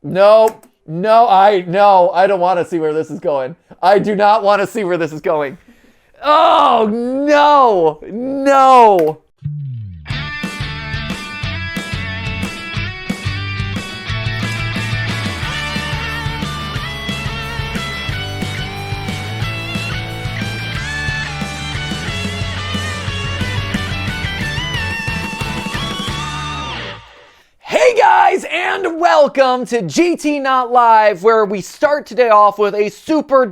No, no, I don't want to see where this is going. I do not want to see where this is going. Oh, no, no. Hey guys, and welcome to GTLive, where we start today off with a super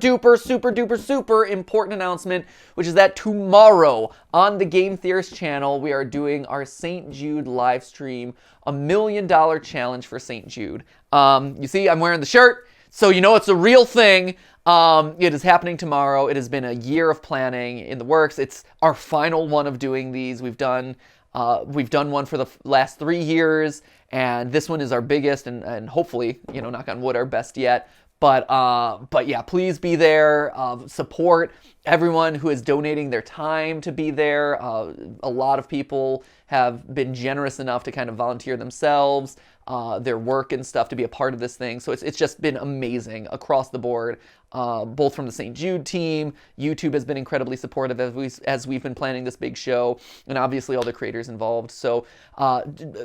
important announcement, which is that tomorrow on the Game Theorist channel, we are doing our St. Jude live stream, $1 million challenge for St. Jude. You see, I'm wearing the shirt, so you know it's a real thing. It is happening tomorrow. It has been a year of planning in the works. It's our final one of doing these. We've done one for the last 3 years, and this one is our biggest and hopefully, you know, knock on wood, our best yet. But yeah, please be there. Support everyone who is donating their time to be there. A lot of people have been generous enough to kind of volunteer themselves, their work and stuff to be a part of this thing. So it's just been amazing across the board, both from the St. Jude team. YouTube has been incredibly supportive as we've been planning this big show, and obviously all the creators involved. So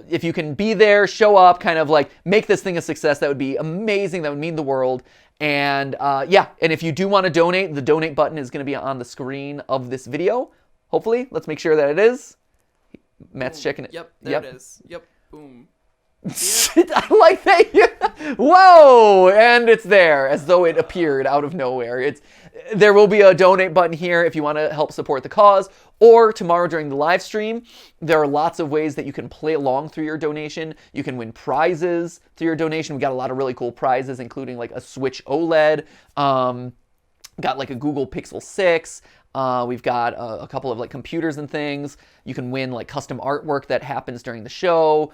if you can be there, show up, kind of like make this thing a success, that would be amazing. That would mean the world. And yeah, and if you do want to donate, the donate button is going to be on the screen of this video. Hopefully, let's make sure that it is. Matt's checking it. Yep, there it is. Yep, boom. I like that. Whoa! And it's there, as though it appeared out of nowhere. There will be a donate button here if you want to help support the cause. Or tomorrow during the live stream, there are lots of ways that you can play along through your donation. You can win prizes through your donation. We got a lot of really cool prizes, including like a Switch OLED. Got like a Google Pixel 6. We've got a couple of like computers and things. You can win like custom artwork that happens during the show.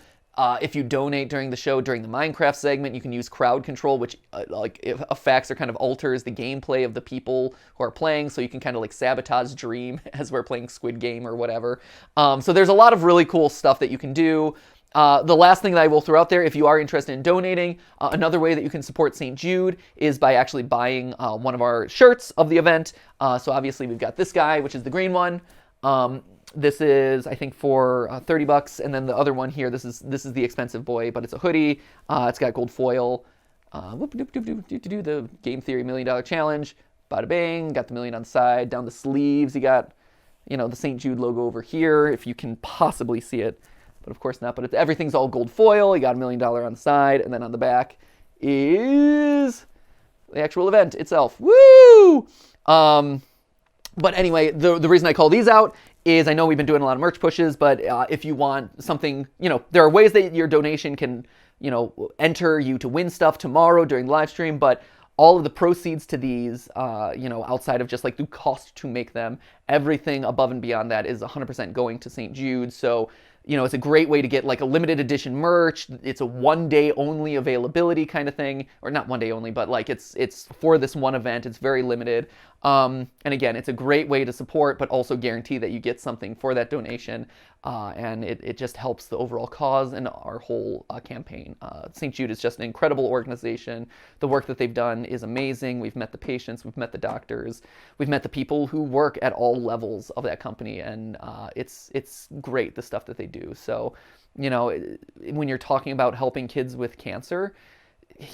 If you donate during the show, during the Minecraft segment, you can use crowd control, which affects or kind of alters the gameplay of the people who are playing. So you can kind of like sabotage Dream as we're playing Squid Game or whatever. So there's a lot of really cool stuff that you can do. The last thing that I will throw out there, if you are interested in donating, another way that you can support St. Jude is by actually buying one of our shirts of the event. So obviously we've got this guy, which is the green one. This is, I think, for $30, and then the other one here, this is the expensive boy, but it's a hoodie. It's got gold foil. The Game Theory $1 Million Challenge. Bada bang, got the million on the side. Down the sleeves, you got, you know, the St. Jude logo over here, if you can possibly see it. But of course not. But everything's all gold foil. You got $1 million on the side, and then on the back is the actual event itself. Woo! But anyway, the reason I call these out is I know we've been doing a lot of merch pushes, but if you want something, you know, there are ways that your donation can, you know, enter you to win stuff tomorrow during the live stream, but all of the proceeds to these, you know, outside of just like the cost to make them, everything above and beyond that is 100% going to St. Jude. So, you know, it's a great way to get like a limited edition merch. It's a one-day only availability kind of thing, or not one day only, but like it's for this one event. It's very limited. And again, it's a great way to support, but also guarantee that you get something for that donation. And it just helps the overall cause and our whole campaign. St. Jude is just an incredible organization. The work that they've done is amazing. We've met the patients, we've met the doctors, we've met the people who work at all levels of that company, and it's great, the stuff that they do. So, you know, when you're talking about helping kids with cancer,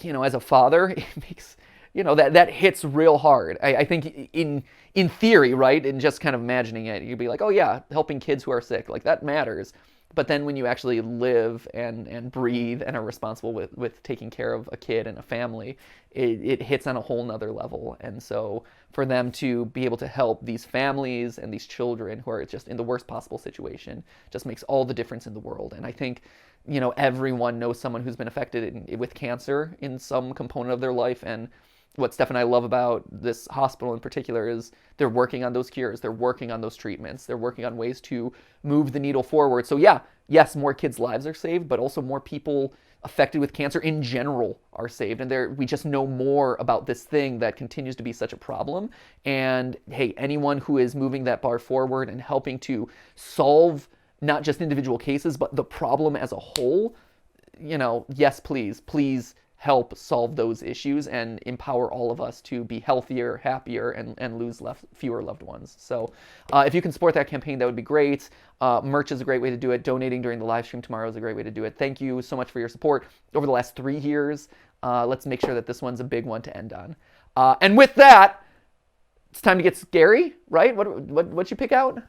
you know, as a father, it makes, you know, that hits real hard. I think in theory, right, and just kind of imagining it, you'd be like, oh yeah, helping kids who are sick, like that matters. But then when you actually live and breathe and are responsible with taking care of a kid and a family, it hits on a whole nother level. And so for them to be able to help these families and these children who are just in the worst possible situation just makes all the difference in the world. And I think, you know, everyone knows someone who's been affected with cancer in some component of their life. And what Steph and I love about this hospital in particular is they're working on those cures, they're working on those treatments, they're working on ways to move the needle forward. So yeah, yes, more kids' lives are saved, but also more people affected with cancer in general are saved. And we just know more about this thing that continues to be such a problem. And hey, anyone who is moving that bar forward and helping to solve not just individual cases, but the problem as a whole, you know, yes, please help solve those issues and empower all of us to be healthier, happier, and lose fewer loved ones. So if you can support that campaign, that would be great. Merch is a great way to do it. Donating during the live stream tomorrow is a great way to do it. Thank you so much for your support over the last 3 years. Let's make sure that this one's a big one to end on. And with that, it's time to get scary, right? What'd you pick out?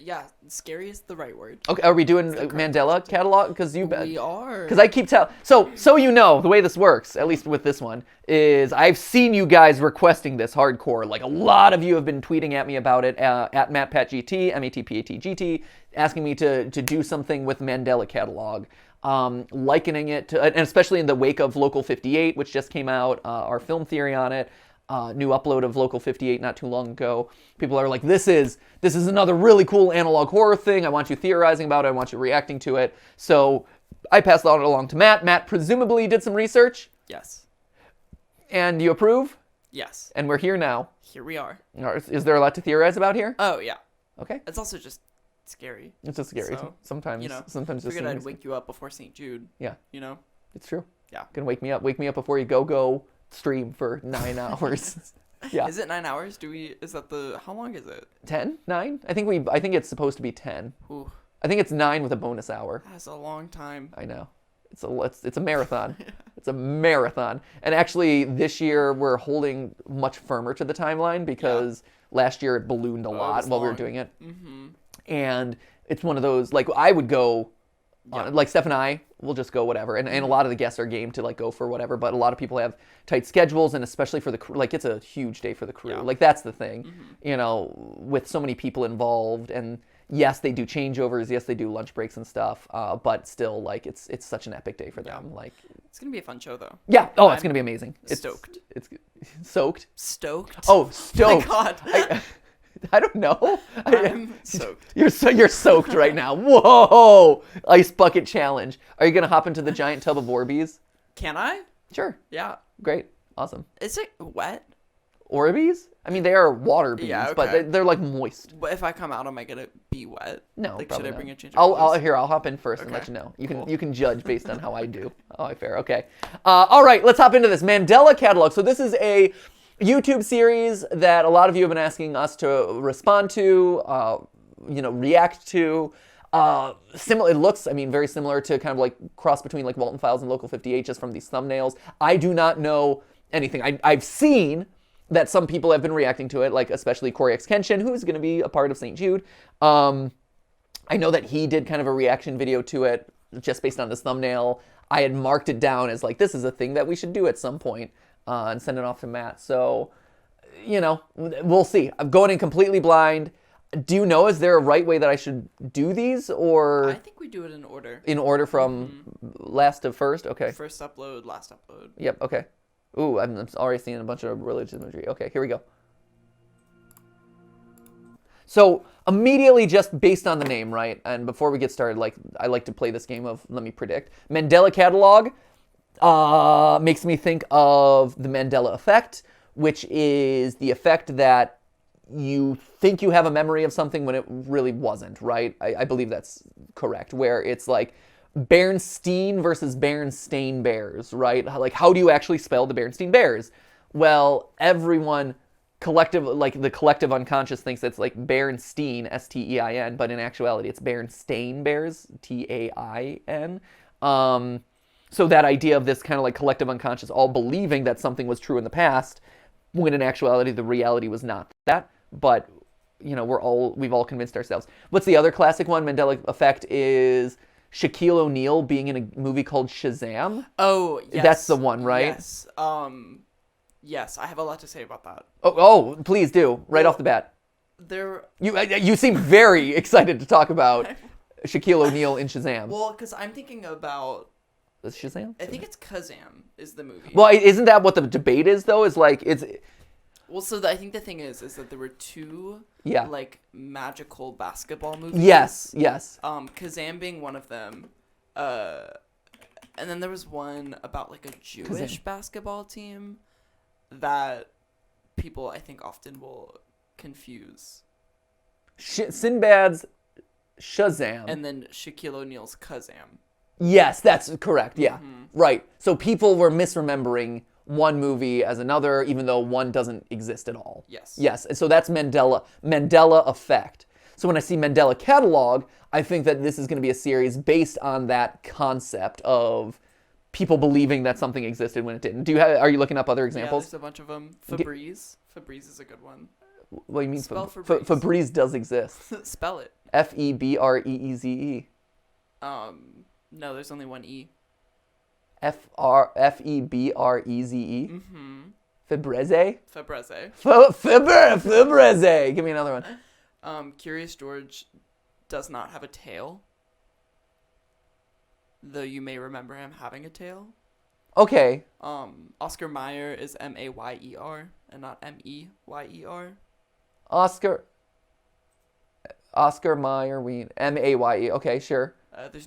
Yeah, scary is the right word. Okay, are we doing Mandela Catalog? Because We are. Because I keep telling. So you know, the way this works, at least with this one, is I've seen you guys requesting this hardcore. Like a lot of you have been tweeting at me about it at MattPatGT, MattPatGT, asking me to do something with Mandela Catalog. Likening it to, and especially in the wake of Local 58, which just came out, our film theory on it. New upload of Local 58 not too long ago. People are like, this is another really cool analog horror thing. I want you theorizing about it. I want you reacting to it. So I passed that along to Matt. Matt presumably did some research. Yes. And you approve? Yes. And we're here now. Here we are. Is there a lot to theorize about here? Oh, yeah. Okay. It's also just scary. It's just scary. So, sometimes, sometimes just figured I'd wake you up before St. Jude. Yeah. You know? It's true. Yeah. Gonna wake me up. Wake me up before you go stream for 9 hours. Yeah. Is it 9 hours? How long is it? 10? 9? I think it's supposed to be 10. Ooh. I think it's 9 with a bonus hour. That's a long time. I know. It's a marathon. It's a marathon. And actually this year we're holding much firmer to the timeline because last year it ballooned a lot while we were doing it. Mm-hmm. And it's one of those, like, I would go on, like Steph and I will just go whatever. And a lot of the guests are game to like go for whatever, but a lot of people have tight schedules, and especially for the crew, like it's a huge day for the crew. Like that's the thing, you know, with so many people involved. And yes, they do changeovers. Yes, they do lunch breaks and stuff. But still, like it's such an epic day for them. Like it's going to be a fun show though. Yeah. Oh, it's going to be amazing. Stoked. It's soaked. Stoked. Oh, stoked. Oh my God. I don't know. I'm soaked. You're soaked right now. Whoa! Ice bucket challenge. Are you gonna hop into the giant tub of Orbeez? Can I? Sure. Yeah. Great. Awesome. Is it wet? Orbeez? I mean, they are water bees, Yeah, okay. but they're like moist. But if I come out, am I gonna be wet? No. Like, probably should I not. bring a change of clothes? I'll hop in first and Okay. let you know. You Cool. You can judge based on how I do. Oh, fair. Okay. All right. Let's hop into this Mandela Catalog. So this is a YouTube series that a lot of you have been asking us to respond to, react to. Similar, it looks, I mean, very similar to kind of like cross between like Walten Files and Local 58 just from these thumbnails. I do not know anything. I've seen that some people have been reacting to it, like especially Corey X Kenshin, who's going to be a part of St. Jude. I know that he did kind of a reaction video to it just based on this thumbnail. I had marked it down as like, this is a thing that we should do at some point. And send it off to Matt. So, we'll see. I'm going in completely blind. Do you know, is there a right way that I should do these, or? I think we do it in order. In order from last to first? Okay. First upload, last upload. Yep, okay. Ooh, I'm already seeing a bunch of religious imagery. Okay, here we go. So, immediately just based on the name, right? And before we get started, like, I like to play this game of let me predict. Mandela Catalog. Makes me think of the Mandela effect, which is the effect that you think you have a memory of something when it really wasn't, right? I believe that's correct, where it's like Bernstein versus Berenstain Bears, right? Like, how do you actually spell the Berenstain Bears? Well, everyone the collective unconscious thinks it's like Berenstein, S-T-E-I-N, but in actuality it's Berenstain Bears, T-A-I-N. So that idea of this kind of like collective unconscious all believing that something was true in the past, when in actuality the reality was not that. But we've all convinced ourselves. What's the other classic one? Mandela effect is Shaquille O'Neal being in a movie called Shazam. Oh, yes. That's the one, right? Yes. Yes, I have a lot to say about that. Oh, please do right off the bat. You seem very excited to talk about Shaquille O'Neal in Shazam. Well, because I'm thinking about. Is Shazam? I think it's Kazam is the movie. Well, isn't that what the debate is though? Is like it's. Well, so I think the thing is that there were two like magical basketball movies. Yes. Kazam being one of them, and then there was one about like a Jewish basketball team that people I think often will confuse. Sinbad's Shazam. And then Shaquille O'Neal's Kazam. Yes, that's correct. Yeah, right. So people were misremembering one movie as another, even though one doesn't exist at all. Yes. Yes, and so that's Mandela effect. So when I see Mandela Catalogue, I think that this is going to be a series based on that concept of people believing that something existed when it didn't. Are you looking up other Yeah, examples? there's a bunch of them. Febreze. Febreze is a good one. What do you mean? Spell Febreze. Febreze does exist. Spell it. Febreeze. No, there's only one E. Febreze. Mm-hmm. Febreze. Febreze. Febreze. Give me another one. Curious George does not have a tail. Though you may remember him having a tail. Okay. Oscar Mayer is Mayer and not Meyer. Oscar Mayer, Maye. Okay, sure.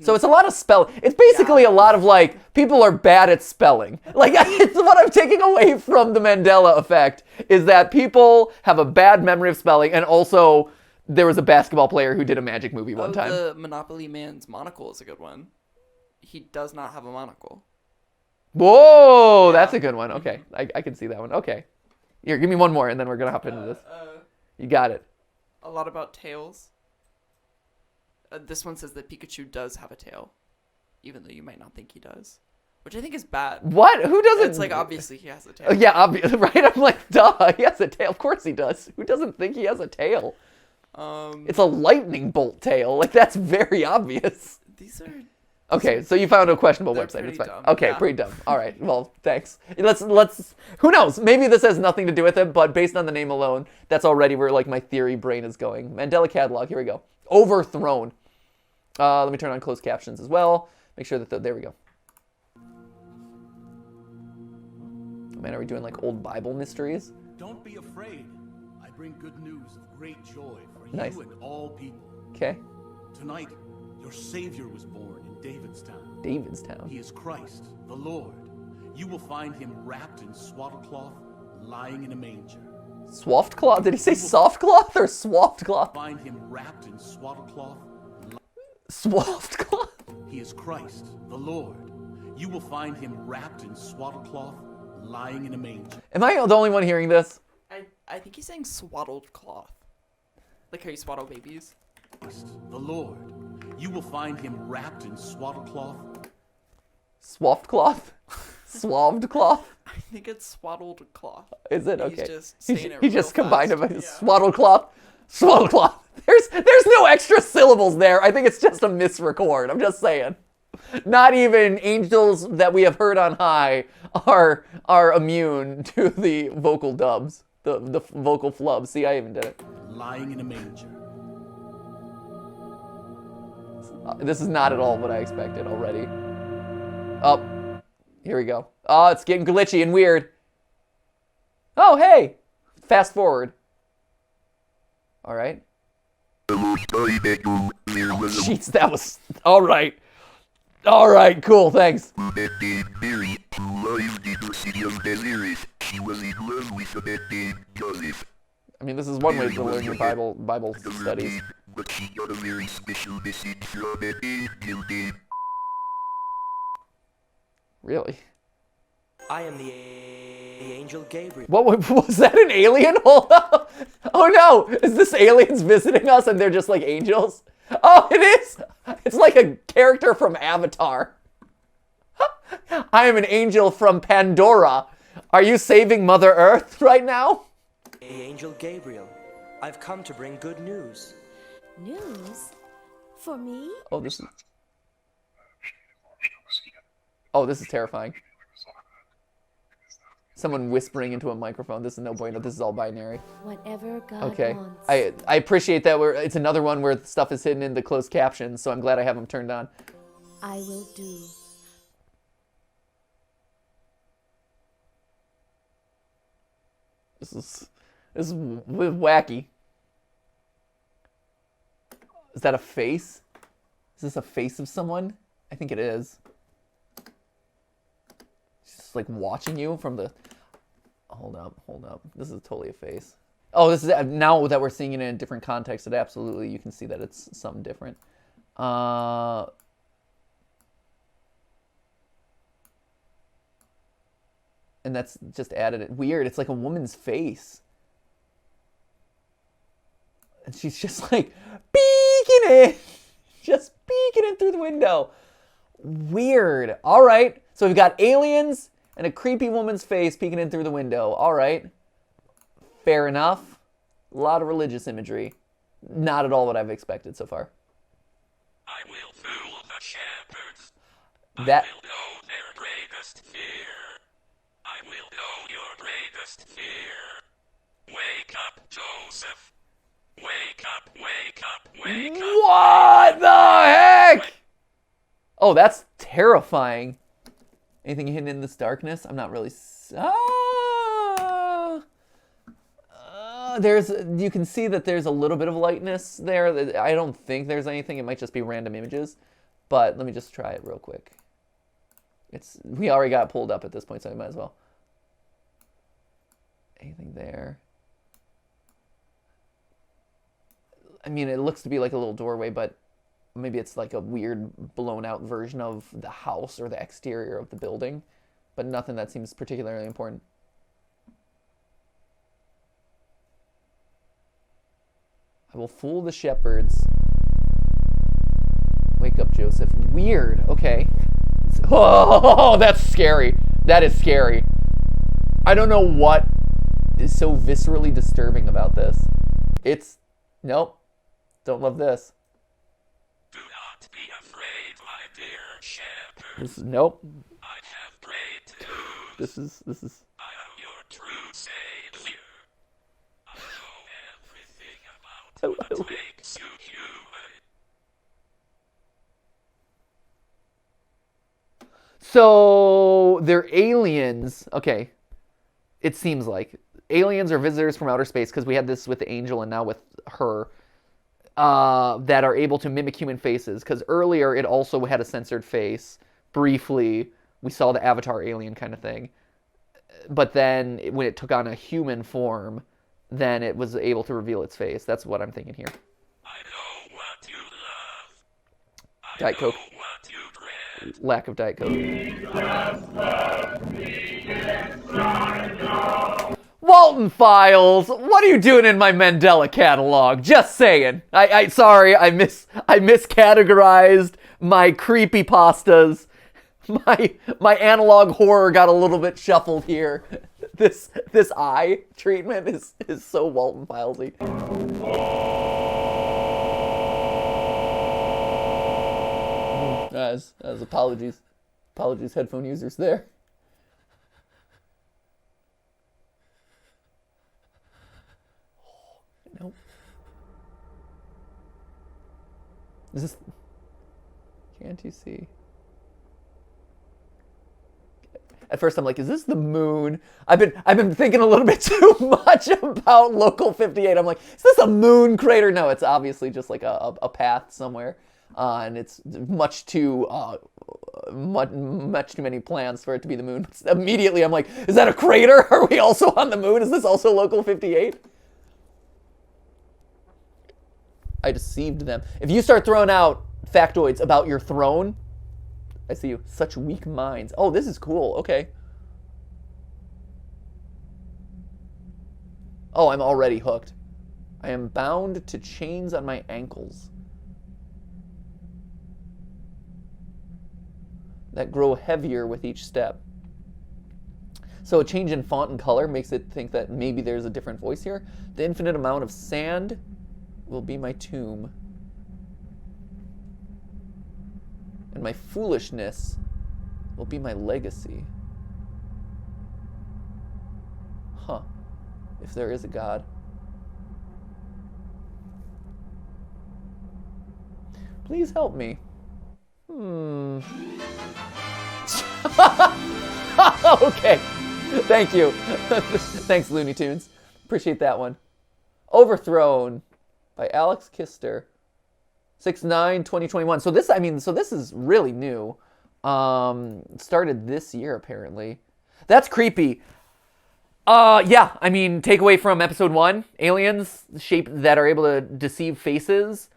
So it's a lot of spell. It's basically a lot of like people are bad at spelling. Like it's what I'm taking away from the Mandela effect is that people have a bad memory of spelling, and also there was a basketball player who did a magic movie one time. The Monopoly Man's monocle is a good one. He does not have a monocle. Whoa, that's a good one. Okay, I can see that one. Okay, here, give me one more, and then we're gonna hop into this. You got it. A lot about tails. This one says that Pikachu does have a tail, even though you might not think he does, which I think is bad. What? Who doesn't? It's like obviously he has a tail. Yeah, obvious, right? I'm like, duh, he has a tail. Of course he does. Who doesn't think he has a tail? It's a lightning bolt tail. Like that's very obvious. These are. Okay, so you found a questionable website. It's fine. Dumb. Okay, Yeah. pretty dumb. All right. Well, thanks. Let's. Who knows? Maybe this has nothing to do with it, but based on the name alone, that's already where like my theory brain is going. Mandela Catalogue. Here we go. Overthrown. Let me turn on closed captions as well. Make sure that there we go. Oh, man, are we doing like old Bible mysteries? Don't be afraid. I bring good news of great joy for Nice. you and all people. Okay. Tonight, your Savior was born in Davidstown. Davidstown. He is Christ, the Lord. You will find him wrapped in swaddle cloth, lying in a manger. Swaffed cloth? Did he say soft cloth or swaffed cloth? Find him wrapped in swaddle cloth. Swaffed cloth? He is Christ, the Lord. You will find him wrapped in swaddle cloth, lying in a manger. Am I the only one hearing this? I think he's saying swaddled cloth, like how you swaddle babies. Christ, the Lord. You will find him wrapped in swaddle cloth. Swaffed cloth? Swathed cloth? I think it's swaddled cloth. Is it? He's Okay. just saying it he real just combined fast. them. Swaddled cloth. Swaddled cloth. There's no extra syllables there. I think it's just a misrecord. I'm just saying. Not even angels that we have heard on high are immune to the vocal dubs, the vocal flubs. See, I even did it. Lying in a manger. This is not at all what I expected already. Oh, here we go. Oh, it's getting glitchy and weird. Oh, hey. Fast forward. All right. Jeez, that was... All right. All right, cool, thanks. I mean, this is one way to learn your Bible studies. But she got a very special message from it. Really? I am the angel Gabriel. What was that? An alien? Hold up. Oh no! Is this aliens visiting us and they're just like angels? Oh, it is! It's like a character from Avatar. I am an angel from Pandora. Are you saving Mother Earth right now? The angel Gabriel. I've come to bring good news. News? For me? Oh, this is terrifying. Someone whispering into a microphone. This is no bueno. This is all binary. Whatever God Okay. wants. I appreciate that. It's another one where stuff is hidden in the closed captions, so I'm glad I have them turned on. I will do. This is wacky. Is that a face? Is this a face of someone? I think it is. It's just like watching you from the... Hold up. This is totally a face. Oh, this is... Now that we're seeing it in a different context, it absolutely, you can see that it's something different. And that's just added it. Weird. It's like a woman's face. And she's just like peeking in. Just peeking in through the window. Weird. All right. So we've got aliens and a creepy woman's face peeking in through the window. All right. Fair enough. A lot of religious imagery. Not at all what I've expected so far. I will fool the shepherds. That. I will know their greatest fear. I will know your greatest fear. Wake up, Joseph. Wake up, wake up, wake up. What the heck? Oh, that's terrifying. Anything hidden in this darkness? I'm not really... you can see that there's a little bit of lightness there. I don't think there's anything. It might just be random images. But let me just try it real quick. We already got pulled up at this point, so I might as well. Anything there? I mean, it looks to be like a little doorway, but maybe it's like a weird blown out version of the house or the exterior of the building. But nothing that seems particularly important. I will fool the shepherds. Wake up, Joseph. Weird. Okay. Oh, that's scary. That is scary. I don't know what is so viscerally disturbing about this. Nope. Don't love this. Do not be afraid, my dear shepherd. Nope. I have great news. This is. I am your true savior. I know everything about what makes you human. So they're aliens. Okay. It seems like aliens are visitors from outer space, because we had this with the angel and now with her, that are able to mimic human faces. Because earlier it also had a censored face. Briefly, we saw the Avatar alien kind of thing. But then when it took on a human form, then it was able to reveal its face. That's what I'm thinking here. I know what you love. Diet Coke. Know what you dread. Lack of Diet Coke. Walten Files, what are you doing in my Mandela Catalogue? Just saying. Sorry, I miscategorized my creepypastas. My analog horror got a little bit shuffled here. This eye treatment is so Walten Filesy. As apologies headphone users there. Nope. Is this? Can't you see? At first, I'm like, "Is this the moon?" I've been thinking a little bit too much about Local 58. I'm like, "Is this a moon crater?" No, it's obviously just like a path somewhere, and it's much too many plans for it to be the moon. But immediately, I'm like, "Is that a crater? Are we also on the moon? Is this also Local 58?" I deceived them. If you start throwing out factoids about your throne, I see you. Such weak minds. Oh, this is cool. Okay. Oh, I'm already hooked. I am bound to chains on my ankles that grow heavier with each step. So a change in font and color makes it think that maybe there's a different voice here. The infinite amount of sand will be my tomb. And my foolishness will be my legacy. Huh. If there is a God. Please help me. Okay. Thank you. Thanks, Looney Tunes. Appreciate that one. Overthrown by Alex Kister. 6/9/2021. So this is really new. Started this year apparently. That's creepy. Yeah, I mean, takeaway from episode 1, aliens shape that are able to deceive faces,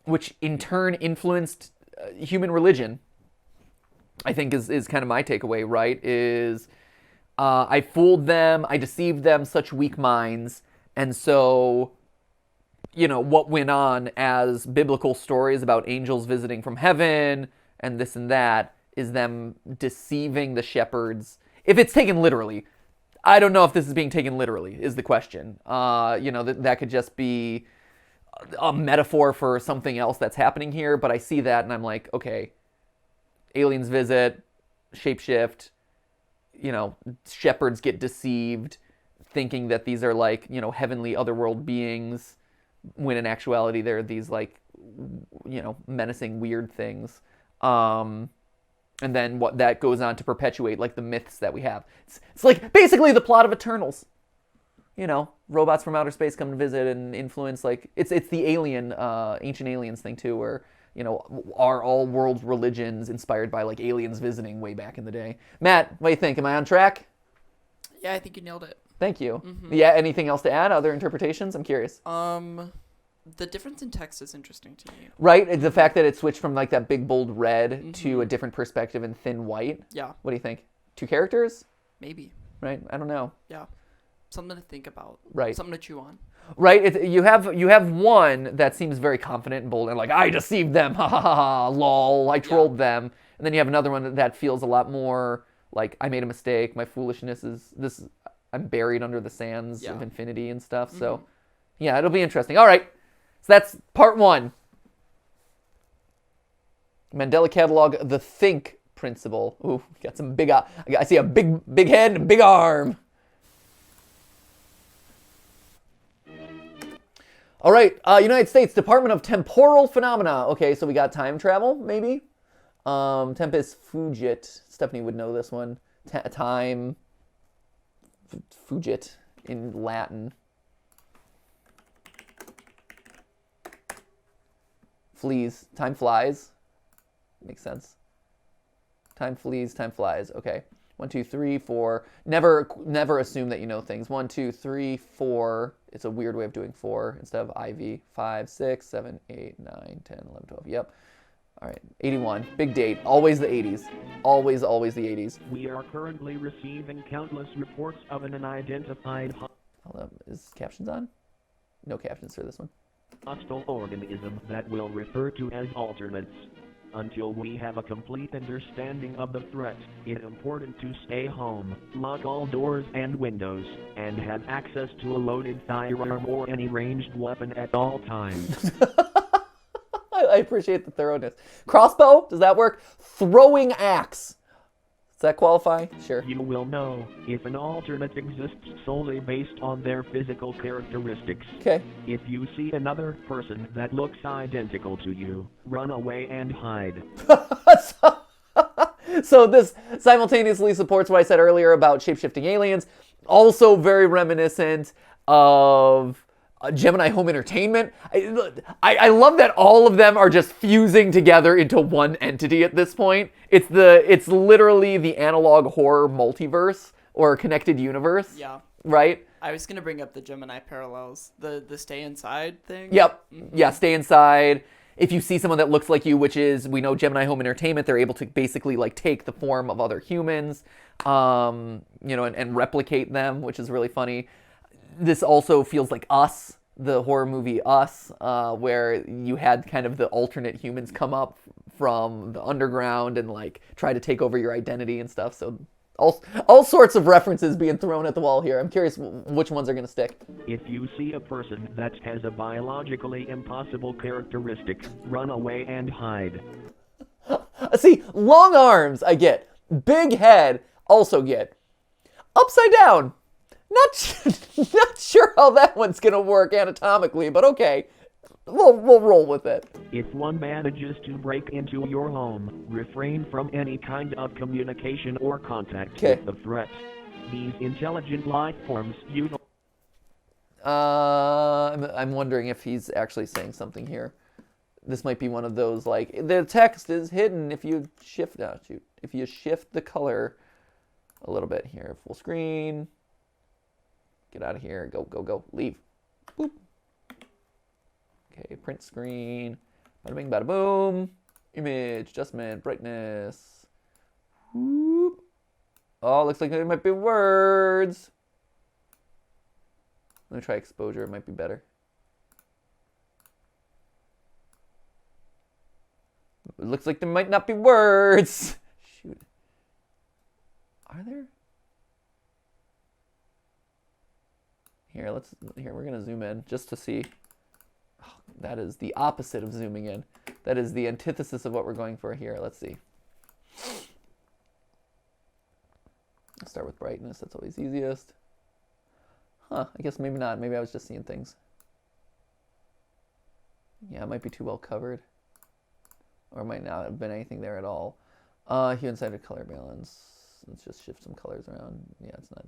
which in turn influenced human religion. I think is kind of my takeaway, right? Is I fooled them, I deceived them, such weak minds. And so, what went on as biblical stories about angels visiting from heaven and this and that is them deceiving the shepherds. If it's taken literally, I don't know if this is being taken literally, is the question. That could just be a metaphor for something else that's happening here, but I see that and I'm like, okay, aliens visit, shapeshift, shepherds get deceived, thinking that these are like, heavenly otherworld beings, when in actuality they're these like, menacing weird things. And then what that goes on to perpetuate like the myths that we have. It's like basically the plot of Eternals. Robots from outer space come to visit and influence, like it's the alien, ancient aliens thing too, where are all world religions inspired by like aliens visiting way back in the day. Matt, what do you think? Am I on track? Yeah, I think you nailed it. Thank you. Yeah, anything else to add? Other interpretations? I'm curious. The difference in text is interesting to me. Right? The fact that it switched from like that big bold red to a different perspective in thin white. Yeah. What do you think? 2 characters? Maybe. Right? I don't know. Yeah. Something to think about. Right. Something to chew on. Right? You have one that seems very confident and bold and like, I deceived them, ha ha ha ha, lol, I trolled them. And then you have another one that feels a lot more like, I made a mistake, my foolishness is this, I'm buried under the sands of infinity and stuff. So, yeah, it'll be interesting. All right. So that's part 1. Mandela Catalogue, the think principle. Ooh, got some big, I see a big head and a big arm. All right, United States Department of Temporal Phenomena. Okay, so we got time travel, maybe? Tempus fugit. Stephanie would know this one. Time fugit in Latin. Flees. Time flies. Makes sense. Time flees, time flies. Okay. 1, 2, 3, 4. Never assume that you know things. 1, 2, 3, 4. It's a weird way of doing 4 instead of IV. 5, 6, 7, 8, 9, 10, 11, 12. Yep. All right. 81. Big date. Always the 80s. Always the 80s. We are currently receiving countless reports of an unidentified Hold up. Is captions on? No captions for this one. hostile organism that will refer to as alternates. Until we have a complete understanding of the threat, it's important to stay home, lock all doors and windows, and have access to a loaded firearm or any ranged weapon at all times. I appreciate the thoroughness. Crossbow? Does that work? Throwing axe. Does that qualify? Sure. You will know if an alternate exists solely based on their physical characteristics. Okay. If you see another person that looks identical to you, run away and hide. So this simultaneously supports what I said earlier about shape-shifting aliens. Also very reminiscent of Gemini Home Entertainment. I love that all of them are just fusing together into one entity at this point. It's literally the analog horror multiverse or connected universe. Yeah. Right? I was gonna bring up the Gemini parallels, the stay inside thing. Yep. Yeah, stay inside. If you see someone that looks like you, which is, we know Gemini Home Entertainment, they're able to basically like take the form of other humans, and replicate them, which is really funny. This also feels like Us, the horror movie Us, where you had kind of the alternate humans come up from the underground and like try to take over your identity and stuff. So all sorts of references being thrown at the wall here. I'm curious which ones are going to stick. If you see a person that has a biologically impossible characteristic, run away and hide. See, long arms, I get. Big head, also get. Upside down. Not sure how that one's gonna work anatomically, but okay. We'll roll with it. If one manages to break into your home, refrain from any kind of communication or contact with the threat. These intelligent life forms I'm wondering if he's actually saying something here. This might be one of those like the text is hidden if you shift if you shift the color a little bit here. Full screen. Get out of here. Go. Leave. Boop. Okay, print screen. Bada bing, bada boom. Image, adjustment, brightness. Whoop. Oh, looks like there might be words. Let me try exposure. It might be better. It looks like there might not be words. Shoot. Are there? Here, we're gonna zoom in just to see. Oh, that is the opposite of zooming in. That is the antithesis of what we're going for here. Let's see. I'll start with brightness. That's always easiest. Huh, I guess maybe not. Maybe I was just seeing things. Yeah, it might be too well covered. Or it might not have been anything there at all. Hue and center color balance. Let's just shift some colors around. Yeah, it's not.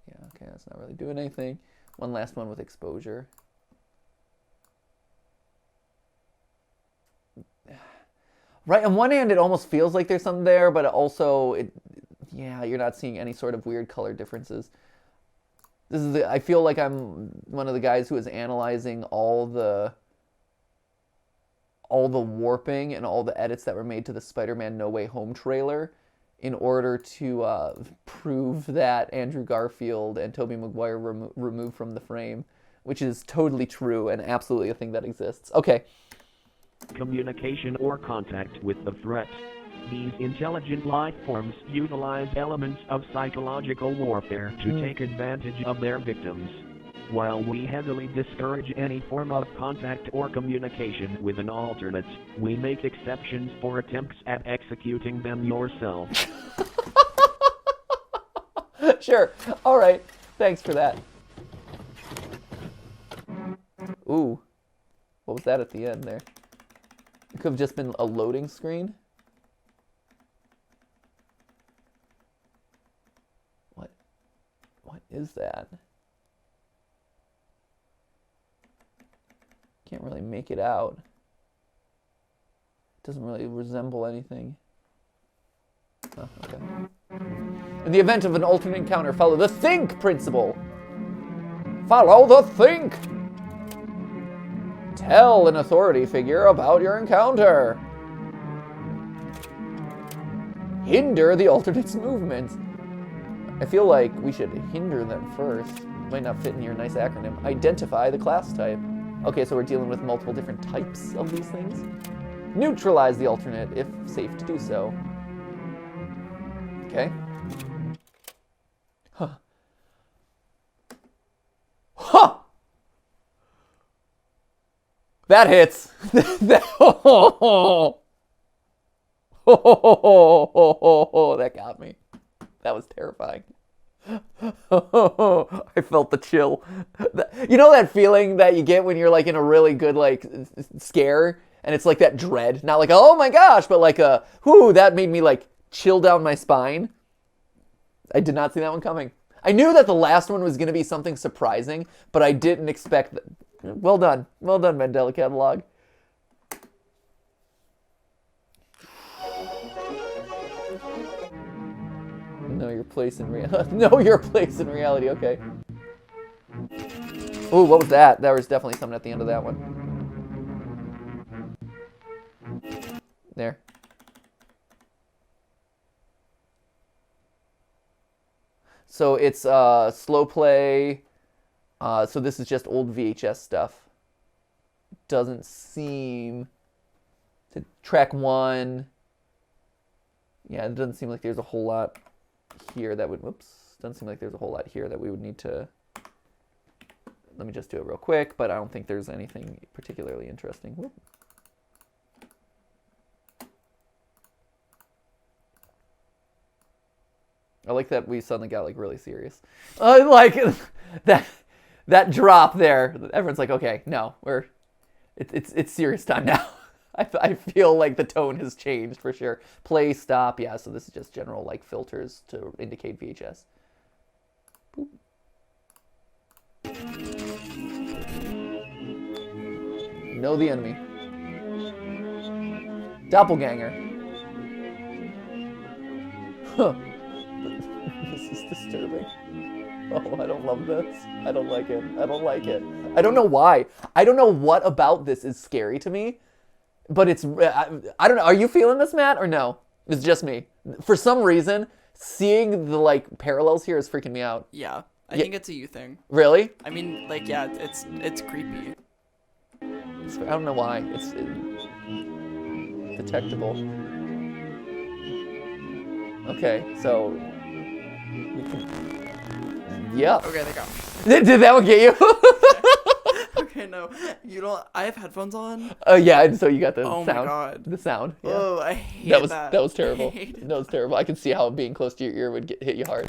Yeah, okay, that's not really doing anything. One last one with exposure. Right, on one hand, it almost feels like there's something there, but also, yeah, you're not seeing any sort of weird color differences. I feel like I'm one of the guys who is analyzing all the warping and all the edits that were made to the Spider-Man No Way Home trailer in order to prove that Andrew Garfield and Tobey Maguire were removed from the frame, which is totally true and absolutely a thing that exists. Okay. Communication or contact with the threat. These intelligent life forms utilize elements of psychological warfare to take advantage of their victims. While we heavily discourage any form of contact or communication with an alternate, we make exceptions for attempts at executing them yourself. Sure. All right. Thanks for that. Ooh. What was that at the end there? It could have just been a loading screen. What is that? Can't really make it out. It doesn't really resemble anything. Oh, okay. In the event of an alternate encounter, follow the think principle. Follow the think. Tell an authority figure about your encounter. Hinder the alternate's movements. I feel like we should hinder them first. Might not fit in your nice acronym. Identify the class type. Okay, so we're dealing with multiple different types of these things. Neutralize the alternate if safe to do so. Okay. Huh. Huh! That hits. That got me. That was terrifying. I felt the chill. You know that feeling that you get when you're like in a really good like scare, and it's like that dread, not like oh my gosh, but like a whoo, that made me like chill down my spine. I did not see that one coming. I knew that the last one was going to be something surprising, but I didn't expect that. Well done, Mandela Catalogue. Know your place in reality. Know your place in reality. Okay. Ooh, what was that? There was definitely something at the end of that one. There. So it's slow play. So this is just old VHS stuff. Doesn't seem to track one. Yeah, it doesn't seem like there's a whole lot here that would, doesn't seem like there's a whole lot here that we would need to, let me just do it real quick, but I don't think there's anything particularly interesting. Whoop. I like that we suddenly got like really serious. Like that drop there, everyone's like, okay, no, it's serious time now. I feel like the tone has changed for sure. Play, stop, yeah, so this is just general like filters to indicate VHS. Boop. Know the enemy. Doppelganger. Huh. This is disturbing. Oh, I don't love this. I don't like it. I don't like it. I don't know why. I don't know what about this is scary to me. But it's, I don't know, are you feeling this, Matt, or no? It's just me. For some reason, seeing the like parallels here is freaking me out. Yeah. I Yeah. think it's a you thing. Really? I mean, like, yeah, it's creepy. I don't know why. It's detectable. Okay, so we can... Yep. Okay, they got me. Did that one get you? Okay, no, you don't. I have headphones on. Oh yeah, and so you got the Oh my sound. God. The sound. Yeah. Oh, I hate that was that. that was terrible. I hate it. That was terrible. I can see how being close to your ear would hit you hard.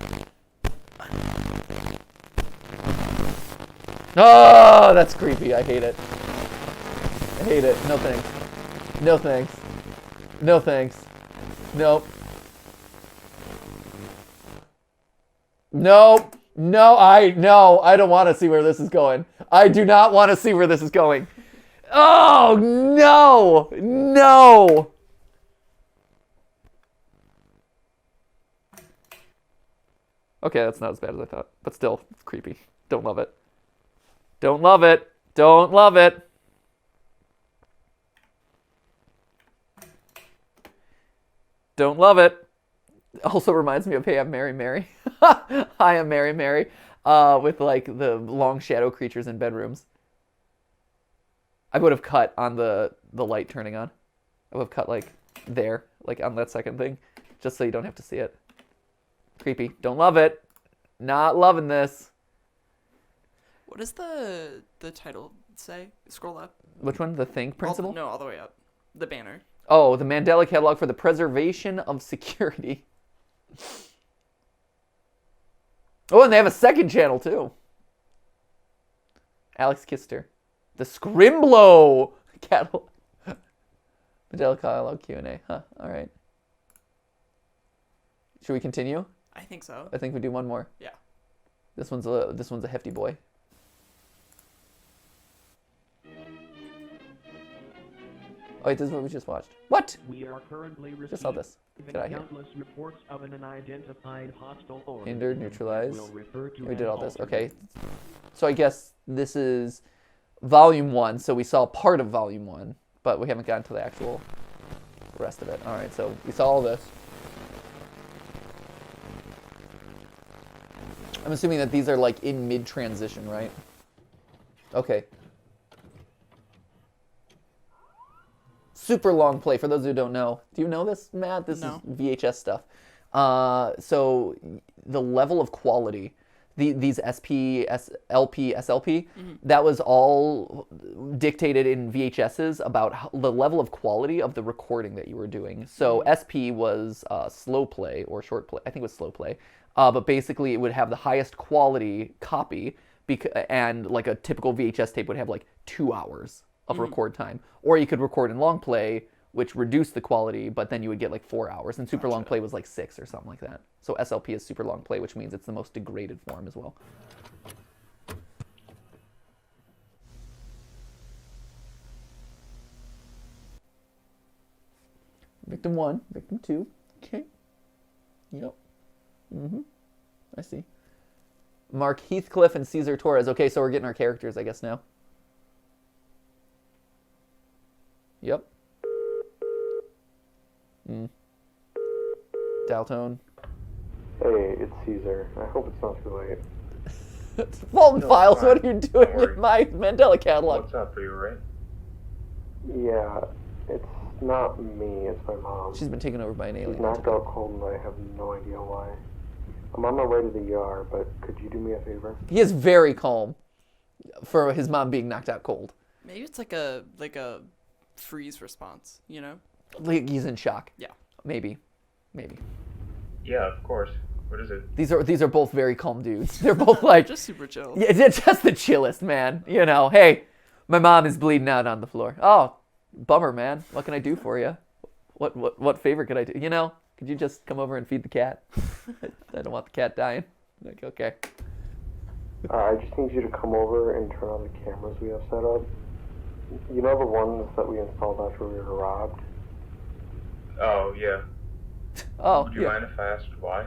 Oh, that's creepy. I hate it. I hate it. No thanks. No thanks. No thanks. Nope. Nope. No, I don't want to see where this is going. I do not want to see where this is going. Oh, no. No. Okay, that's not as bad as I thought, but still it's creepy. Don't love it. Don't love it. Don't love it. Don't love it. Also reminds me of Hey, I'm Mary Mary. Hi, I'm Mary Mary. With like the long shadow creatures in bedrooms. I would have cut on the light turning on. I would have cut like there, like on that second thing, just so you don't have to see it. Creepy. Don't love it. Not loving this. What does the title say? Scroll up. Which one? The Think principle? No, all the way up. The banner. Oh, the Mandela Catalogue for the Preservation of Security. Oh, and they have a second channel, too. Alex Kister. The Scrimblow Catalog. Mandela Catalogue Q&A. Huh, all right. Should we continue? I think so. I think we do one more. Yeah. This one's a hefty boy. Oh, wait, this is what we just watched. What? We are currently Just saw this. receiving Get out of here. countless reports of an unidentified hostile organ. Hindered, neutralize. We'll refer to We did as all this. alternate. Okay. So I guess this is volume 1. So we saw part of volume 1, but we haven't gotten to the actual rest of it. All right. So we saw all this. I'm assuming that these are like in mid-transition, right? Okay. Super long play. For those who don't know, do you know this, Matt? This No. is VHS stuff. So the level of quality, these SP, LP, SLP, that was all dictated in VHSs about the level of quality of the recording that you were doing. So SP was slow play or short play. I think it was slow play. But basically, it would have the highest quality copy, and like a typical VHS tape would have like 2 hours of record time. Or you could record in long play, which reduced the quality, but then you would get like 4 hours. And super long play was like 6 or something like that. So SLP is super long play, which means it's the most degraded form as well. Victim 1, victim 2. Okay. Yep. I see. Mark Heathcliff and Cesar Torres. Okay, so we're getting our characters, I guess, now. Yep. Daltone. Hey, it's Caesar. I hope it's not too late. Walten No, Files, fine. what are you doing Don't with worry. my Mandela Catalog? What's up? Are you alright? Yeah, it's not me. It's my mom. She's been taken over by an She's alien. knocked out cold and I have no idea why. I'm on my way to the ER, but could you do me a favor? He is very calm for his mom being knocked out cold. Maybe it's like a freeze response, you know? Like he's in shock. Yeah. Maybe. Yeah, of course. What is it? These are both very calm dudes. They're both like Just super chill. yeah, it's just the chillest, man. You know, hey, my mom is bleeding out on the floor. Oh, bummer, man. What can I do for you? What favor could I do? You know, could you just come over and feed the cat? I don't want the cat dying. Like, okay. I just need you to come over and turn on the cameras we have set up. You know the ones that we installed after we were robbed? Oh, yeah. Oh, Would you mind if I asked why?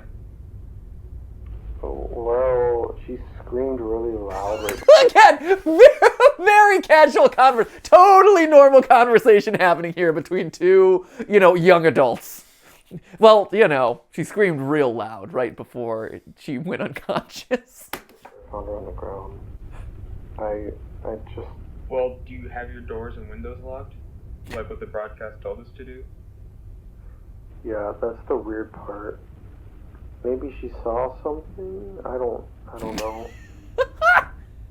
Oh, well, she screamed really loud. Like, Again, very casual totally normal conversation happening here between two, young adults. Well, you know, she screamed real loud right before she went unconscious. Found her on the ground. I just... Well, do you have your doors and windows locked? Like what the broadcast told us to do? Yeah, that's the weird part. Maybe she saw something? I don't know.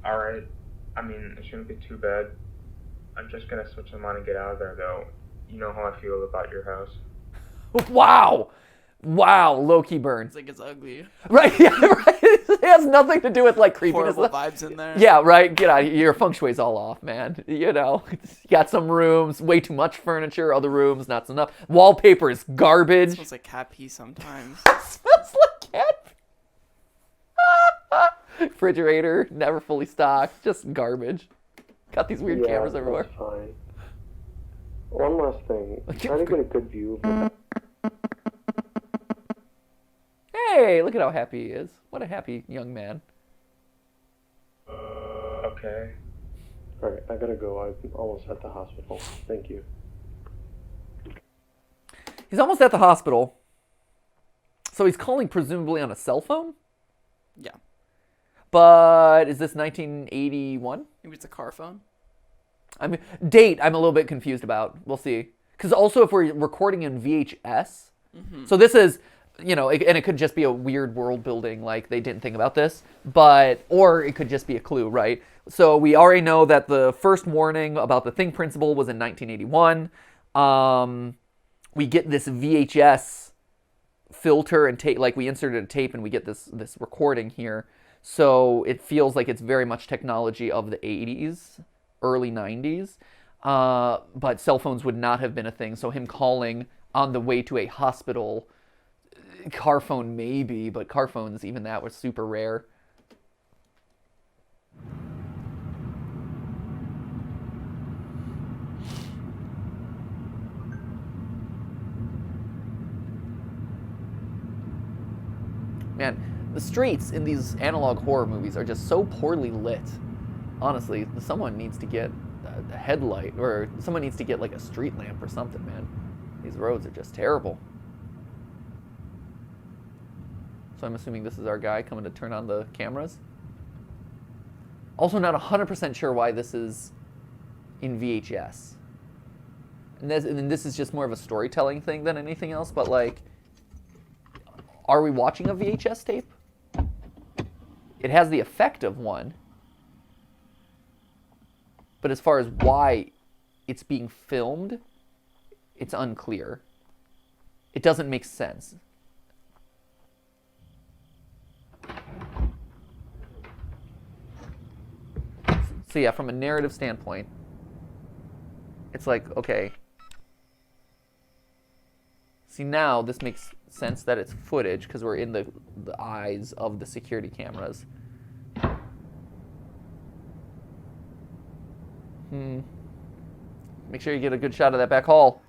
Alright. I mean, it shouldn't be too bad. I'm just gonna switch them on and get out of there, though. You know how I feel about your house. Wow! Wow, low-key burn. It's like it's ugly. Right, yeah, right. It has nothing to do with, like, creepiness. Horrible vibes in there. Yeah, right. Get out of here. Your feng shui's all off, man. You know, you got some rooms, way too much furniture, other rooms, not enough. Wallpaper is garbage. It smells like cat pee sometimes. Smells like cat pee. Refrigerator, never fully stocked, just garbage. Got these weird cameras everywhere. That's fine. One last thing. Try to get a good view of it. Hey, look at how happy he is. What a happy young man. Okay. Alright, I gotta go. I'm almost at the hospital. Thank you. He's almost at the hospital. So he's calling presumably on a cell phone? Yeah. But is this 1981? Maybe it's a car phone. I mean, date I'm a little bit confused about. We'll see. Because also if we're recording in VHS, so this is, you know, and it could just be a weird world building, like they didn't think about this, or it could just be a clue, right? So we already know that the first warning about the thing principle was in 1981. We get this VHS filter and tape, like we inserted a tape and we get this recording here. So it feels like it's very much technology of the 80s, early 90s. But cell phones would not have been a thing. So him calling on the way to a hospital, car phone maybe, but car phones, even that was super rare. Man, the streets in these analog horror movies are just so poorly lit. Honestly, someone needs to get a headlight, or someone needs to get like a street lamp or something, man. These roads are just terrible. So I'm assuming this is our guy coming to turn on the cameras. Also not 100% sure why this is in VHS. And this is just more of a storytelling thing than anything else, but like, are we watching a VHS tape? It has the effect of one. But as far as why it's being filmed, it's unclear. It doesn't make sense. So yeah, from a narrative standpoint, it's like, okay. See, now this makes sense that it's footage because we're in the eyes of the security cameras. Make sure you get a good shot of that back hall.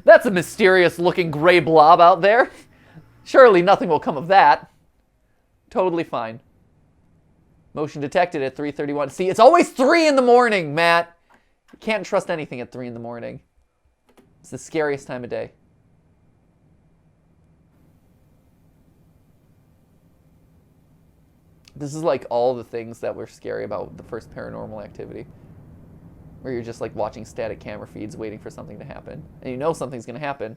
That's a mysterious looking gray blob out there. Surely nothing will come of that. Totally fine. Motion detected at 3:31. See, it's always 3 in the morning, Matt. You can't trust anything at 3 in the morning. It's the scariest time of day. This is like all the things that were scary about the first Paranormal Activity. Where you're just like watching static camera feeds waiting for something to happen. And you know something's going to happen.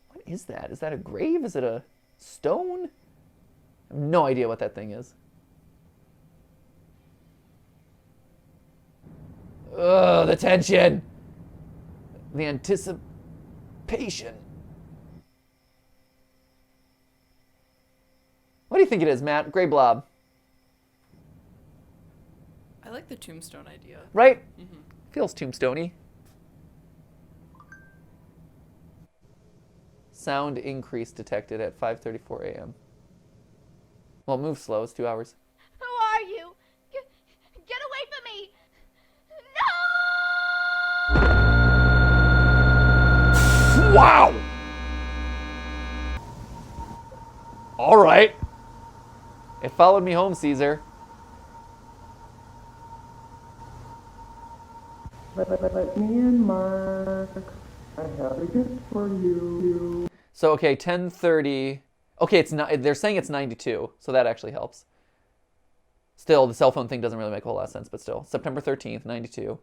What is that? Is that a grave? Is it a stone? I have no idea what that thing is. Ugh, the tension. The anticipation. What do you think it is, Matt? Gray blob. I like the tombstone idea. Right? Mm-hmm. Feels tombstoney. Sound increase detected at 5:34 a.m. Well, move slow. It's 2 hours. Who are you? Get away from me! No! Wow! All right. It followed me home, Caesar. Let me in, Mark. I have a gift for you. So, okay, 10:30. Okay, it's not. They're saying it's 92, so that actually helps. Still, the cell phone thing doesn't really make a whole lot of sense, but still. September 13th, 92,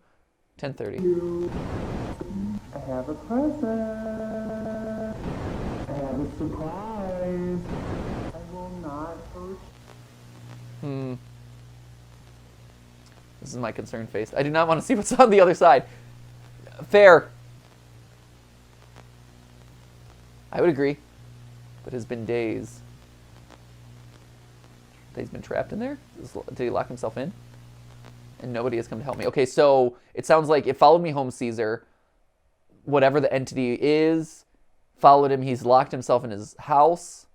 10:30. I have a present. I have a surprise. I will not hurt you. This is my concerned face. I do not want to see what's on the other side. Fair. I would agree. But it's been days. That he's been trapped in there? Did he lock himself in? And nobody has come to help me. Okay, so it sounds like it followed me home, Caesar. Whatever the entity is, followed him. He's locked himself in his house.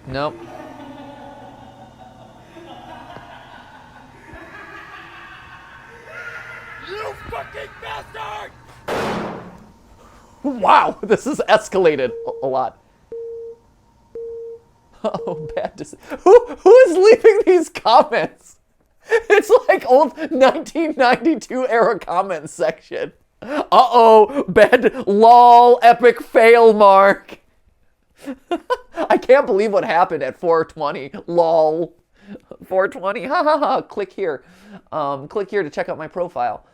Nope. You fucking bastard! Wow, this has escalated a lot. Oh, bad who is leaving these comments? It's like old 1992 era comments section. Uh-oh, bad lol epic fail mark. I can't believe what happened at 420. Lol. 420. Ha ha ha. Click here. Click here to check out my profile.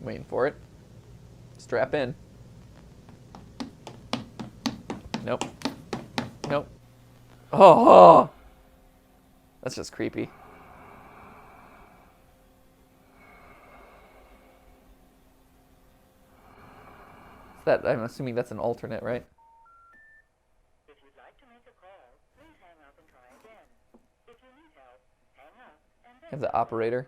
Waiting for it. Strap in. Nope. Nope. Oh! That's just creepy. That, I'm assuming that's an alternate, right? If you'd like to make a call, please hang up and try again. If you need help, hang up and then I have the operator.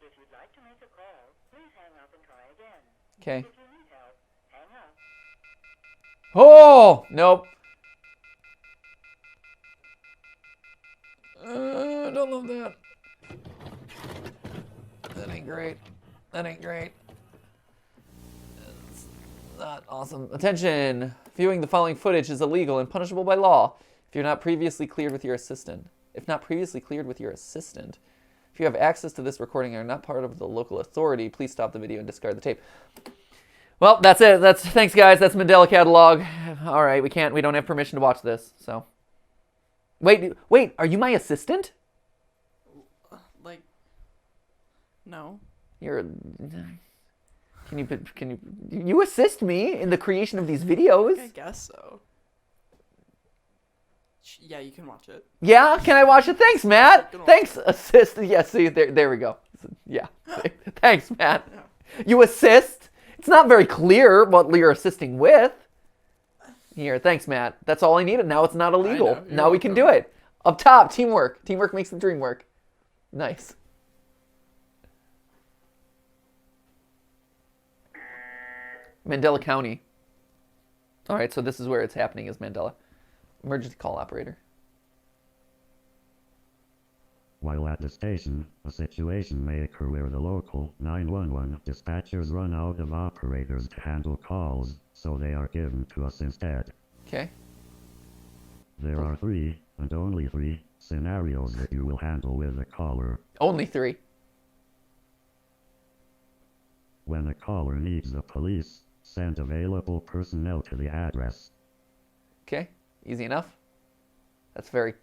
If you'd like to make a call, please hang up and try again. Okay. If you need help, hang up. Oh! Nope. I don't love that. That ain't great. That ain't great. It's not awesome. Attention! Viewing the following footage is illegal and punishable by law if you're not previously cleared with your assistant. If not previously cleared with your assistant. If you have access to this recording and are not part of the local authority, please stop the video and discard the tape. Well, that's it. Thanks, guys. That's Mandela Catalogue. All right, we don't have permission to watch this, so. Wait, are you my assistant? Like, no. Can you assist me in the creation of these videos? I guess so. Yeah, you can watch it. Yeah, can I watch it? Thanks, Matt. Thanks, assist. Yeah, see, there we go. Yeah, thanks, Matt. Yeah. You assist. It's not very clear what you're assisting with. Here, thanks, Matt. That's all I needed. Now it's not illegal. Now we can do it. Up top, teamwork. Teamwork makes the dream work. Nice. Mandela County. All right, so this is where it's happening, is Mandela. Emergency call operator. While at the station, a situation may occur where the local 911 dispatchers run out of operators to handle calls, so they are given to us instead. Okay. There are 3, and only 3, scenarios that you will handle with a caller. Only 3. When a caller needs the police, send available personnel to the address. Okay, easy enough. That's very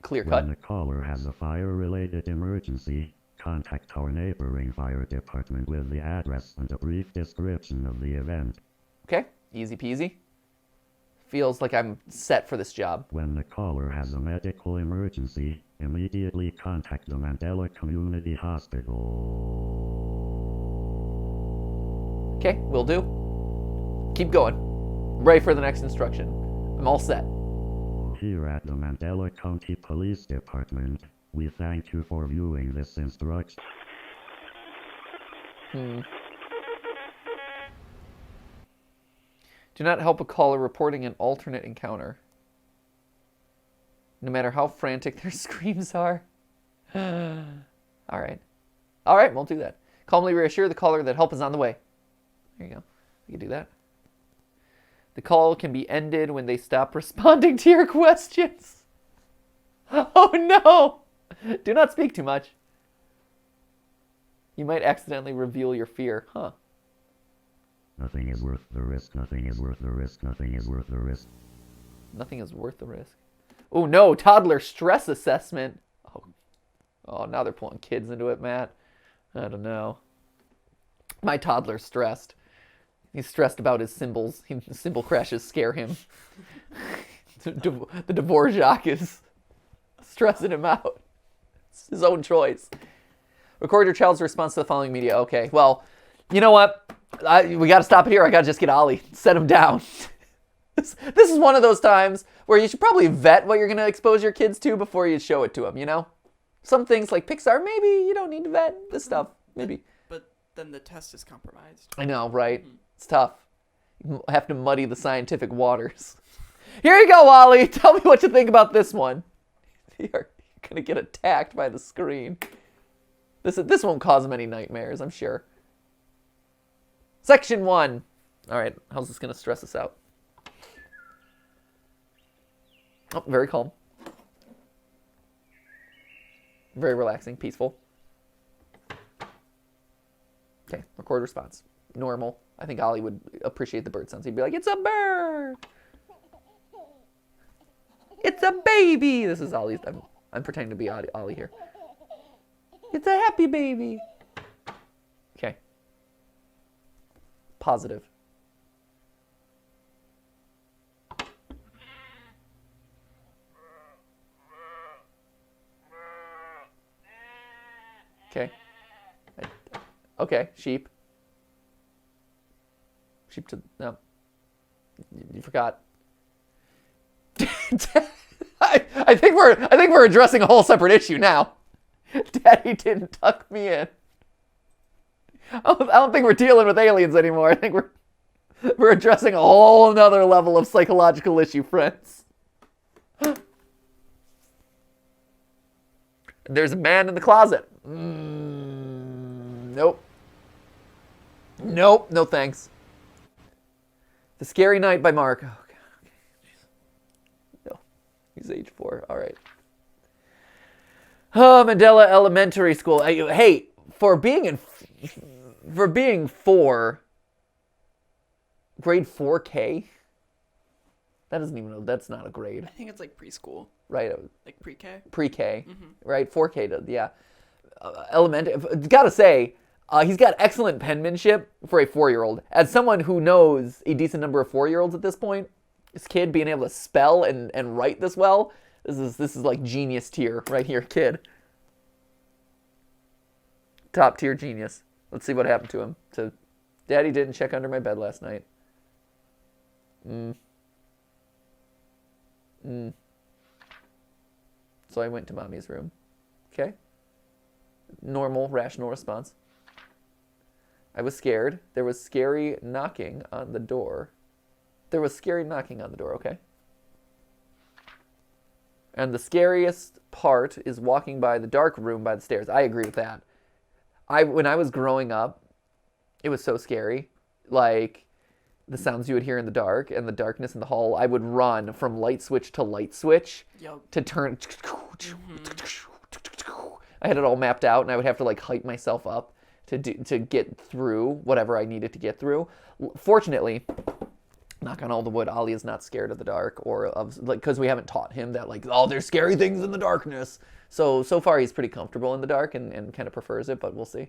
clear cut. When the caller has a fire-related emergency, contact our neighboring fire department with the address and a brief description of the event. Okay, easy peasy. Feels like I'm set for this job. When the caller has a medical emergency, immediately contact the Mandela Community Hospital. Okay, will do. Keep going. Ready for the next instruction. I'm all set. Here at the Mandela County Police Department, we thank you for viewing this instruction. Do not help a caller reporting an alternate encounter. no matter how frantic their screams are. All right. All right, won't do that. Calmly reassure the caller that help is on the way. There you go. You can do that. The call can be ended when they stop responding to your questions. Oh no! Do not speak too much. You might accidentally reveal your fear. Huh. Nothing is worth the risk. Nothing is worth the risk. Nothing is worth the risk. Nothing is worth the risk. Oh no, toddler stress assessment. Oh, now they're pulling kids into it, Matt. I don't know. My toddler's stressed. He's stressed about his cymbals. Cymbal crashes scare him. The Dvorak is stressing him out. It's his own choice. Record your child's response to the following media. Okay, well, you know what? We got to stop it here. I got to just get Ollie. Set him down. This is one of those times where you should probably vet what you're going to expose your kids to before you show it to them, you know? Some things like Pixar, maybe you don't need to vet. This stuff, maybe. But then the test is compromised. I know, right? It's tough. You have to muddy the scientific waters. Here you go, Ollie. Tell me what you think about this one. You're going to get attacked by the screen. This won't cause him any nightmares, I'm sure. Section 1. All right, how's this going to stress us out? Oh, very calm. Very relaxing, peaceful. Okay, record response. Normal. I think Ollie would appreciate the bird sounds. He'd be like, it's a bird! It's a baby! This is Ollie's. I'm pretending to be Ollie here. It's a happy baby! Okay. Positive. Okay. Okay, sheep. Sheep to no. You forgot. I think we're addressing a whole separate issue now. Daddy didn't tuck me in. I don't think we're dealing with aliens anymore. I think we're addressing a whole nother level of psychological issue, friends. There's a man in the closet. Nope. Nope, no thanks. The Scary Night by Mark. Oh, God. Okay. No, he's age 4. All right. Oh, Mandela Elementary School. Hey, for being 4, grade 4K. That doesn't even know. That's not a grade. I think it's like preschool. Right. Like pre-K. Pre-K. Right. 4K. Yeah. Elementary. Gotta say, he's got excellent penmanship for a 4-year-old. As someone who knows a decent number of 4-year-olds at this point, this kid being able to spell and write this well, this is like genius tier right here, kid. Top tier genius. Let's see what happened to him. So, Daddy didn't check under my bed last night. So I went to Mommy's room. Okay? Normal, rational response. I was scared. There was scary knocking on the door. There was scary knocking on the door, okay? And the scariest part is walking by the dark room by the stairs. I agree with that. When I was growing up, it was so scary. Like, the sounds you would hear in the dark and the darkness in the hall, I would run from light switch to light switch to turn. I had it all mapped out, and I would have to like hype myself up to get through whatever I needed to get through. Fortunately, knock on all the wood, Ollie is not scared of the dark or of like because we haven't taught him that like there's scary things in the darkness. So far he's pretty comfortable in the dark and kind of prefers it, but we'll see.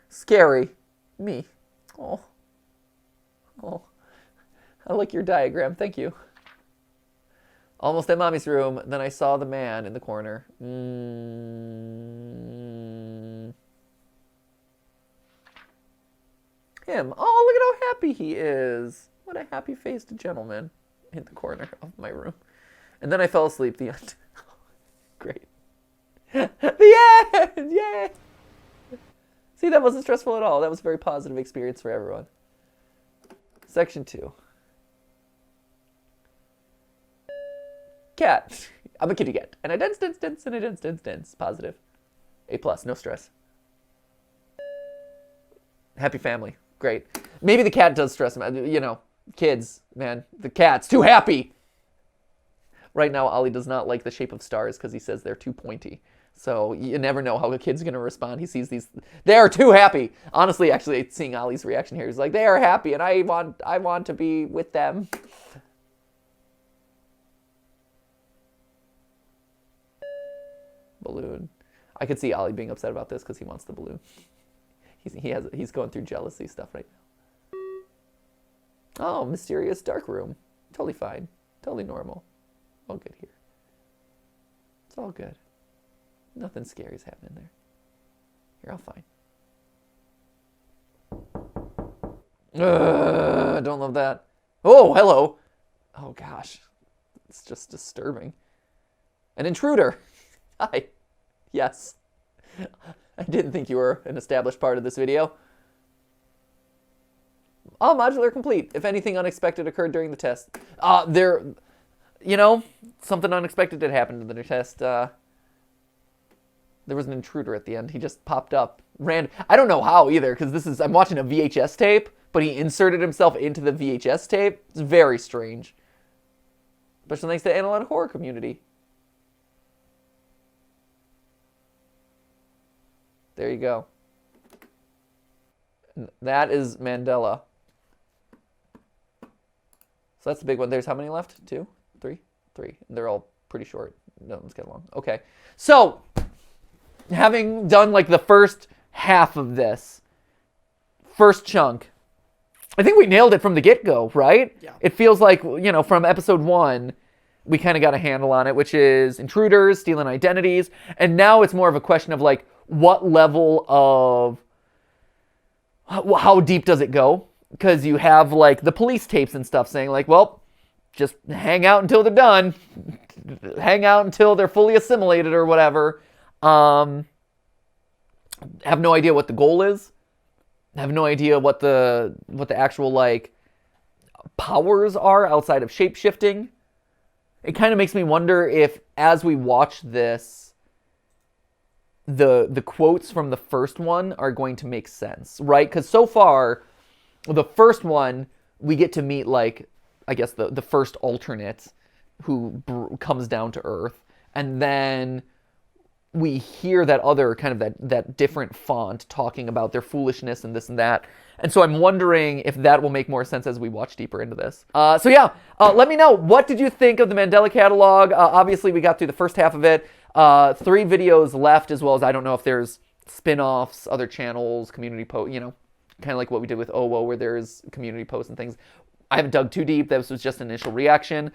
Scary. Me. Oh. I like your diagram. Thank you. Almost at Mommy's room. Then I saw the man in the corner. Him. Oh, look at how happy he is. What a happy-faced gentleman in the corner of my room. And then I fell asleep. The end. Great. The end! Yay! See, that wasn't stressful at all. That was a very positive experience for everyone. Section 2. Cat. I'm a kitty cat. And I dance, and I dance. Positive. A+, no stress. Happy family. Great. Maybe the cat does stress him. You know, kids, man. The cat's too happy. Right now, Ollie does not like the shape of stars because he says they're too pointy. So you never know how a kid's going to respond. He sees these. They are too happy. Honestly, actually, seeing Ollie's reaction here, he's like, they are happy, and I want to be with them. Balloon. I could see Ollie being upset about this because he wants the balloon. He's going through jealousy stuff right now. Oh, mysterious dark room. Totally fine. Totally normal. All good here. It's all good. Nothing scary is happening there. You're all fine. Don't love that. Oh, hello. Oh, gosh. It's just disturbing. An intruder. Hi. Yes. I didn't think you were an established part of this video. All modular complete. If anything unexpected occurred during the test. You know, something unexpected did happen to the test. There was an intruder at the end. He just popped up. I don't know how either, because I'm watching a VHS tape, but he inserted himself into the VHS tape. It's very strange. Especially thanks to the analog horror community. There you go. That is Mandela. So that's the big one. There's how many left? 2? 3? 3. They're all pretty short. No one's getting long. Okay. So, having done like the first half of this, first chunk, I think we nailed it from the get-go, right? Yeah. It feels like, you know, from episode 1, we kind of got a handle on it, which is intruders, stealing identities, and now it's more of a question of like, what level of, how deep does it go? Because you have like the police tapes and stuff saying like, well, just hang out until they're done. Hang out until they're fully assimilated or whatever. Have no idea what the goal is. Have no idea what the actual like powers are outside of shape-shifting. It kind of makes me wonder if as we watch this, the quotes from the first one are going to make sense, right? Because so far, the first one, we get to meet, like, I guess the first alternate who comes down to Earth. And then we hear that other kind of that different font talking about their foolishness and this and that. And so I'm wondering if that will make more sense as we watch deeper into this. So yeah, let me know. What did you think of the Mandela Catalogue? Obviously, we got through the first half of it. 3 videos left, as well as I don't know if there's spin-offs, other channels, community posts, you know, kind of like what we did with OWO, where there's community posts and things. I haven't dug too deep. This was just an initial reaction.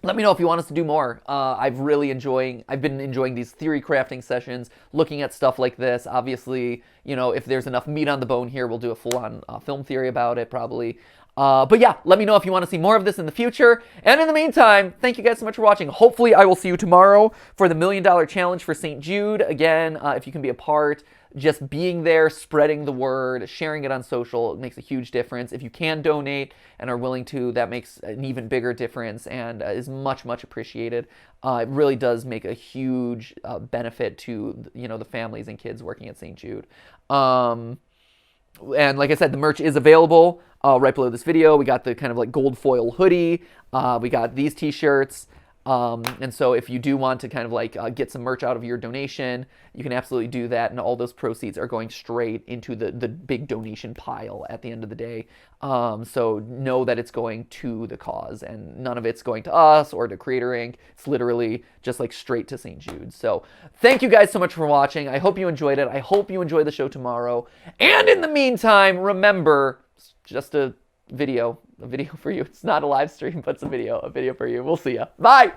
Let me know if you want us to do more. I've been enjoying these theory crafting sessions, looking at stuff like this. Obviously, you know, if there's enough meat on the bone here, we'll do a full-on film theory about it, probably. But yeah, let me know if you want to see more of this in the future. And in the meantime, thank you guys so much for watching. Hopefully, I will see you tomorrow for the $1 Million Challenge for St. Jude. Again, if you can be a part, just being there, spreading the word, sharing it on social, it makes a huge difference. If you can donate and are willing to, that makes an even bigger difference and is much, much appreciated. It really does make a huge benefit to, you know, the families and kids working at St. Jude. And like I said, the merch is available right below this video. We got the kind of like gold foil hoodie. We got these t-shirts. And so if you do want to kind of like get some merch out of your donation, you can absolutely do that. And all those proceeds are going straight into the big donation pile at the end of the day. So know that it's going to the cause and none of it's going to us or to Creator Inc. It's literally just like straight to St. Jude. So thank you guys so much for watching. I hope you enjoyed it. I hope you enjoy the show tomorrow. And in the meantime, remember, it's just a video for you. It's not a live stream, but it's a video for you. We'll see ya. Bye.